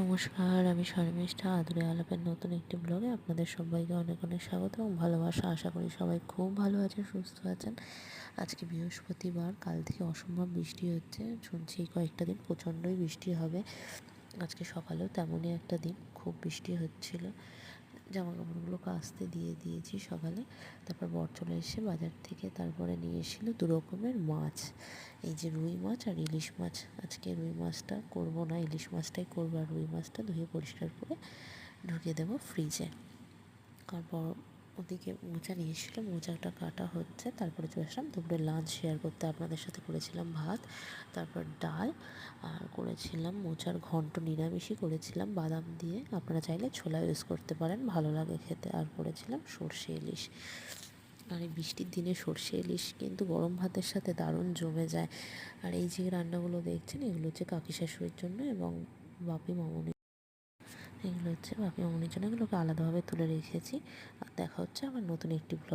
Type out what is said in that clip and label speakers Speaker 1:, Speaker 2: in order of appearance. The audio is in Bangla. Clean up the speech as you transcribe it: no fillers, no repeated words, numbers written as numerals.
Speaker 1: নমস্কার, আমি শর্মিষ্ঠা। আদুরে আলাপের নতুন একটি ব্লগে আপনাদের সবাইকে অনেক অনেক স্বাগত এবং ভালোবাসা। আশা করি সবাই খুব ভালো আছেন, সুস্থ আছেন। আজকে বৃহস্পতিবার, কাল থেকে অসম্ভব বৃষ্টি হচ্ছে। শুনছি কয়েকটা দিন প্রচণ্ডই বৃষ্টি হবে। আজকে সকালেও তেমনই একটা দিন, খুব বৃষ্টি হচ্ছিল। জামা কাপড়গুলো কাচতে দিয়ে দিয়েছি সকালে। তারপর বর চলে এসে বাজার থেকে তারপরে নিয়ে এসেছিলো 2 রকমের মাছ। এই যে রুই মাছ আর ইলিশ মাছ। আজকে রুই মাছটা করবো না, ইলিশ মাছটাই করবো। আর রুই মাছটা ধুয়ে পরিষ্কার করে ঢুকিয়ে দেবো ফ্রিজে। তারপর ওদিকে মোচা নিয়ে এসেছিলো, মোচাটা কাটা হচ্ছে। তারপরে চলে আসলাম দুপুরে লাঞ্চ শেয়ার করতে আপনাদের সাথে। করেছিলাম ভাত, তারপর ডাল, আর করেছিলাম মোচার ঘন্ট, নিরামিষই করেছিলাম বাদাম দিয়ে। আপনারা চাইলে ছোলা ইউজ করতে পারেন, ভালো লাগে খেতে। আর করেছিলাম সর্ষে ইলিশ। আর এই বৃষ্টির দিনে সর্ষে ইলিশ কিন্তু গরম ভাতের সাথে দারুণ জমে যায়। আর এই যে রান্নাগুলো দেখছেন, এগুলো হচ্ছে কাকি শাশুড়ির জন্য এবং বাপি মামনি। এগুলো হচ্ছে বাপি মামনির জন্য, এগুলোকে আলাদাভাবে তুলে রেখেছি। আর দেখা হচ্ছে আমার নতুন একটি ব্লগ।